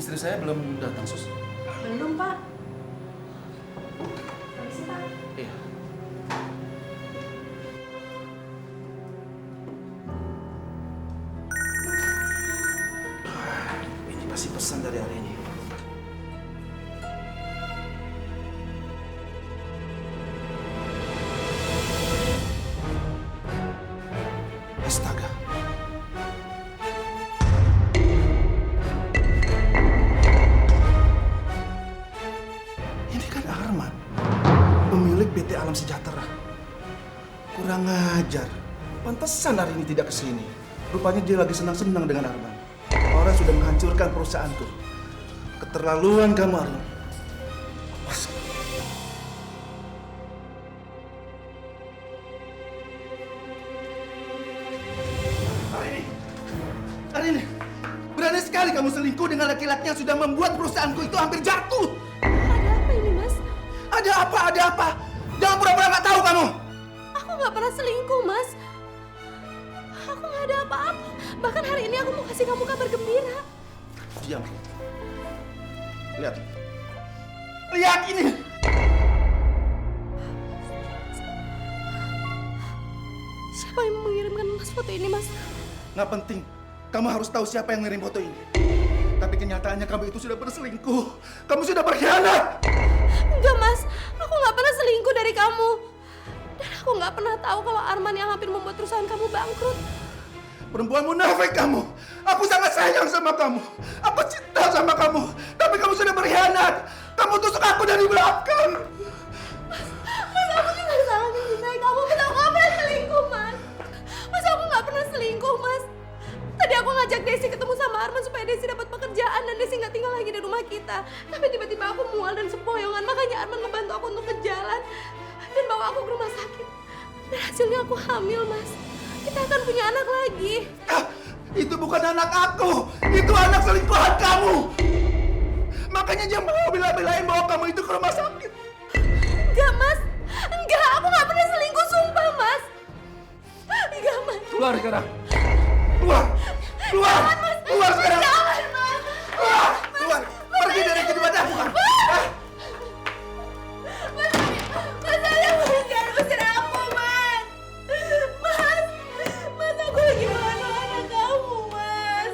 Istri saya belum datang, Sus. Belum, Pak. Permisi, Pak. Iya. Ini pasti pesan dari hari ini. Astaga. Ini kan Arman, pemilik PT Alam Sejahtera. Kurang ajar. Pantesan hari ini tidak kesini. Rupanya dia lagi senang-senang dengan Arman. Orang sudah menghancurkan perusahaanku. Keterlaluan kamu, Arman. Awas. Arini, berani sekali kamu selingkuh dengan laki-laki yang sudah membuat perusahaanku itu hampir jatuh. Ada apa ini, Mas? Ada apa? Ada apa? Jangan pura-pura nggak tahu kamu. Aku nggak pernah selingkuh, Mas. Aku nggak ada apa-apa. Bahkan hari ini aku mau kasih kamu kabar gembira. Diam. Lihat. Lihat ini. Siapa yang mengirimkan Mas foto ini, Mas? Nggak penting. Kamu harus tahu siapa yang ngirim foto ini. Tapi kenyataannya kamu itu sudah berselingkuh. Kamu sudah berkhianat. Enggak, Mas. Aku nggak pernah selingkuh dari kamu. Dan aku nggak pernah tahu kalau Arman yang hampir membuat perusahaan kamu bangkrut. Perempuan munafik kamu. Aku sangat sayang sama kamu. Aku cinta sama kamu. Tapi kamu sudah berkhianat. Kamu tusuk aku dari belakang. Mas, aku juga salah mencintai kamu. Mas, aku nggak pernah selingkuh, Mas. Mas, aku nggak pernah selingkuh, Mas. Tadi aku ngajak Desi ketemu sama Arman supaya Desi dapat pekerjaan dan Desi nggak tinggal lagi di rumah kita. Tapi tiba-tiba aku mual dan sempoyongan, makanya Arman ngebantu aku untuk ke jalan dan bawa aku ke rumah sakit. Dan hasilnya aku hamil, Mas. Kita akan punya anak lagi. Ah, itu bukan anak aku. Itu anak selingkuhan kamu. Makanya dia mau bela-belain bawa kamu itu ke rumah sakit. Enggak, Mas. Enggak, aku nggak pernah selingkuh, sumpah, Mas. Enggak, Mas. Keluar sekarang. Keluar. Keluar. Jangan, Mas. Keluar sekarang. Jangan, Mas. Keluar. Keluar. Pergi dari kehidupan aku. Kan? Mas, jangan usir aku, Mas. Mas, aku lagi mengandung anak kamu, Mas.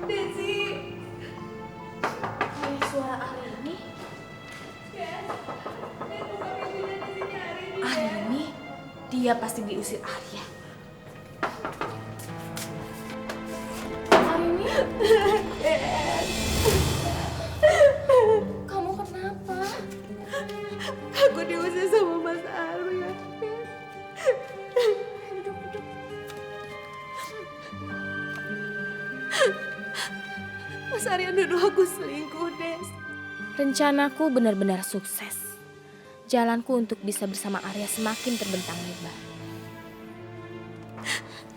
Desi. Kayak suara Arini. Arini, dia pasti diusir Arya. Arini, kamu kenapa? Aku diusir sama Mas Arya. Duduk, duduk. Mas Arya nuduh aku selingkuh, Des. Rencanaku benar-benar sukses. Jalanku untuk bisa bersama Arya semakin terbentang lebar.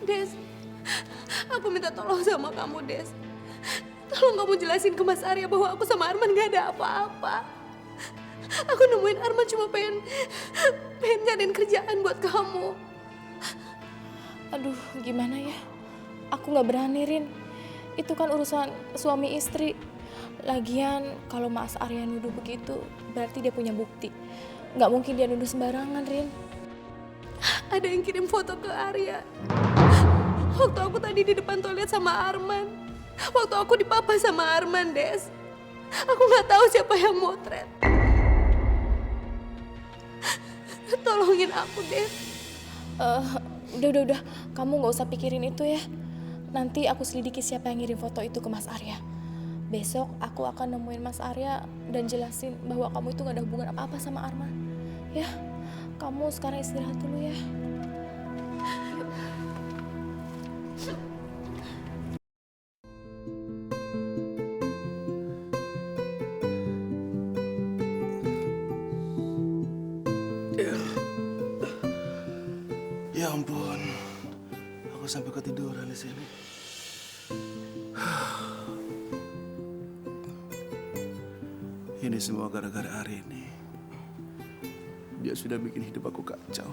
Des, aku minta tolong sama kamu, Des. Tolong kamu jelasin ke Mas Arya bahwa aku sama Arman gak ada apa-apa. Aku nemuin Arman cuma pengen nyariin kerjaan buat kamu. Aduh, gimana ya? Aku gak berani, Rin. Itu kan urusan suami istri. Lagian kalau Mas Arya nuduh begitu, berarti dia punya bukti. Gak mungkin dia nuduh sembarangan, Rin. Ada yang kirim foto ke Arya. Waktu aku tadi di depan toilet sama Arman. Waktu aku dipapa sama Arman, Des. Aku gak tahu siapa yang motret. Tolongin aku, Des. Udah. Kamu gak usah pikirin itu ya. Nanti aku selidiki siapa yang ngirim foto itu ke Mas Arya. Besok aku akan nemuin Mas Arya dan jelasin bahwa kamu itu gak ada hubungan apa-apa sama Arman. Ya, kamu sekarang istirahat dulu ya. Ya ampun, aku sampai ketiduran di sini. Ini semua gara-gara Arini. Dia sudah bikin hidup aku kacau.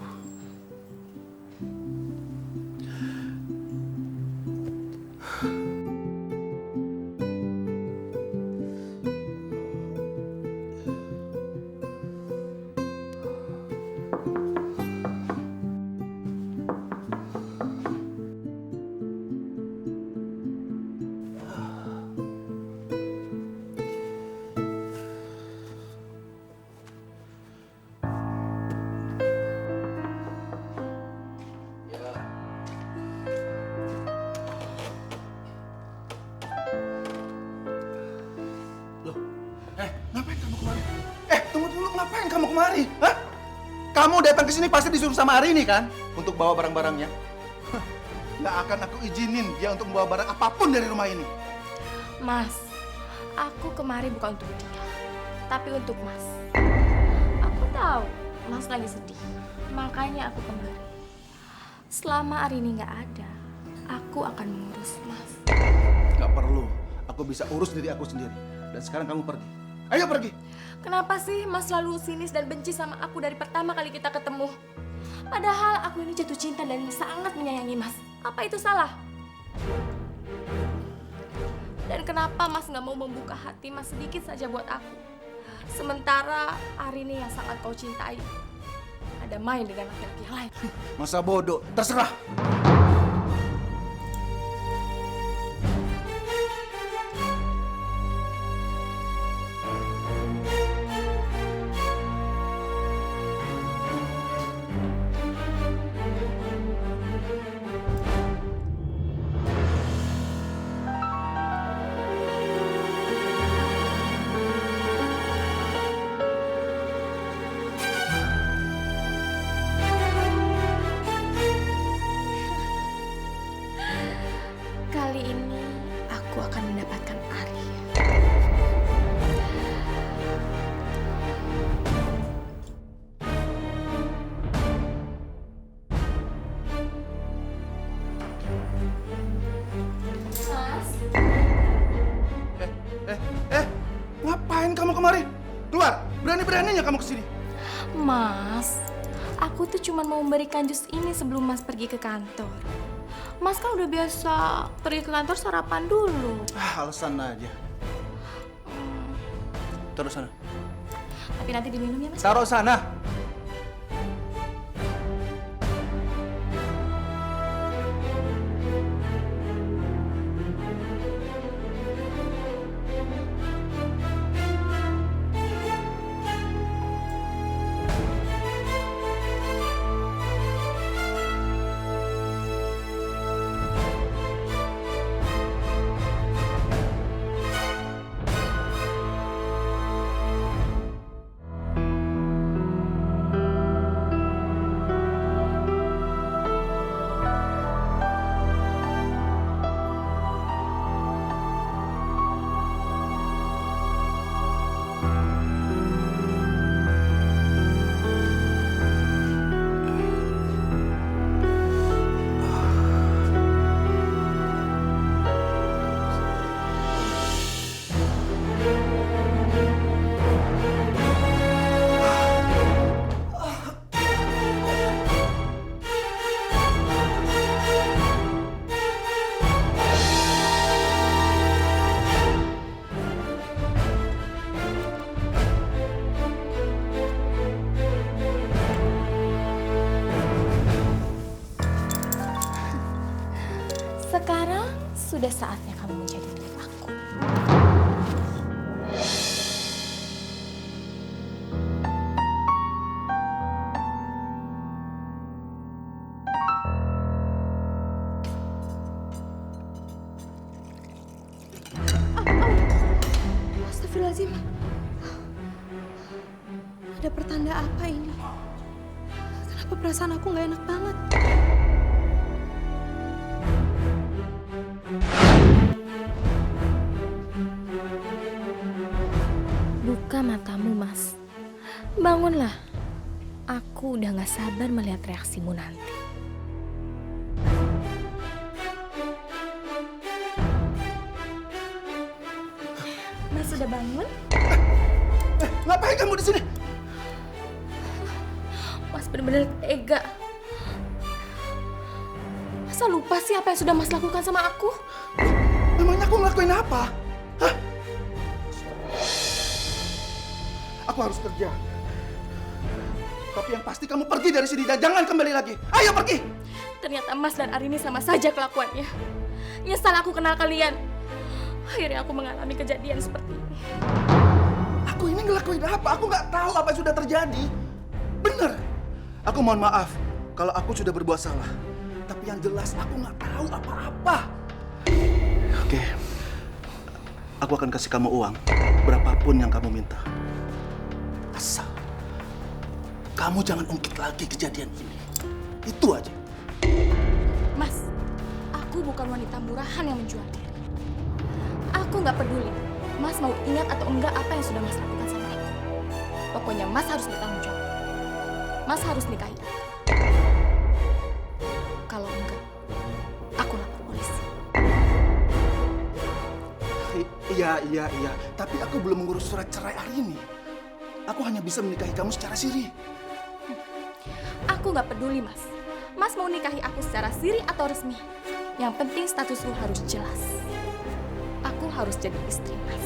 Loh, ngapain kamu kemari? Tunggu dulu, ngapain kamu kemari? Hah? Kamu datang ke sini pasti disuruh sama Arini kan? Untuk bawa barang-barangnya. Nggak akan aku izinin dia untuk membawa barang apapun dari rumah ini. Mas, aku kemari bukan untuk dia, tapi untuk Mas. Aku tahu Mas lagi sedih, makanya aku kemari. Selama Arini nggak ada, aku akan mengurus Mas. Nggak perlu, aku bisa urus diri aku sendiri. Dan sekarang kamu pergi. Ayo pergi. Kenapa sih Mas selalu sinis dan benci sama aku dari pertama kali kita ketemu? Padahal aku ini jatuh cinta dan sangat menyayangi Mas. Apa itu salah? Dan kenapa Mas nggak mau membuka hati Mas sedikit saja buat aku? Sementara Arini yang sangat kau cintai ada main dengan laki-laki yang lain. Masa bodoh, terserah. Kali ini aku akan mendapatkan Arya. Mas, Ngapain kamu kemari? Keluar, berani-beraninya kamu kesini. Mas, aku tuh cuma mau memberikan jus ini sebelum Mas pergi ke kantor. Mas kan udah biasa pergi ke kantor sarapan dulu. Alasan aja. Taruh sana. Tapi nanti diminum ya, Mas. Taruh sana. Sekarang sudah saatnya kamu menjadi milik aku. Astagfirullahaladzim. Ada pertanda apa ini? Kenapa perasaan aku nggak enak banget? Buka matamu, Mas. Bangunlah. Aku udah gak sabar melihat reaksimu nanti. Mas sudah bangun? Ngapain kamu di sini? Mas benar-benar tega. Masa lupa sih apa yang sudah Mas lakukan sama aku? Memangnya aku ngelakuin apa? Hah? Aku harus kerja. Tapi yang pasti kamu pergi dari sini dan jangan kembali lagi. Ayo pergi! Ternyata Mas dan Arini sama saja kelakuannya. Nyesal aku kenal kalian. Akhirnya aku mengalami kejadian seperti ini. Aku ini ngelakuin apa? Aku nggak tahu apa yang sudah terjadi. Bener. Aku mohon maaf kalau aku sudah berbuat salah. Tapi yang jelas aku nggak tahu apa-apa. Oke. Aku akan kasih kamu uang berapapun yang kamu minta. Asal kamu jangan ungkit lagi kejadian ini. Itu aja. Mas, aku bukan wanita murahan yang menjual diri. Aku nggak peduli Mas mau ingat atau enggak apa yang sudah Mas lakukan sama aku. Pokoknya Mas harus bertanggung jawab. Mas harus nikahi aku. Kalau enggak, aku lapor polisi. Iya. Tapi aku belum mengurus surat cerai hari ini. Aku hanya bisa menikahi kamu secara siri. Aku nggak peduli, Mas. Mas mau nikahi aku secara siri atau resmi. Yang penting statusku harus jelas. Aku harus jadi istri Mas.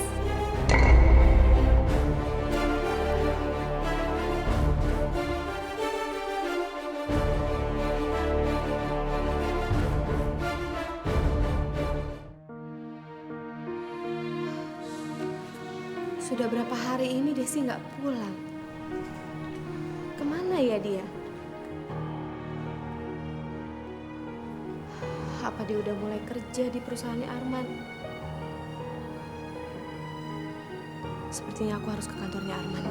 Sudah berapa hari ini Desi nggak pulang? Kemana ya dia? Apa dia udah mulai kerja di perusahaannya Arman? Sepertinya aku harus ke kantornya Arman.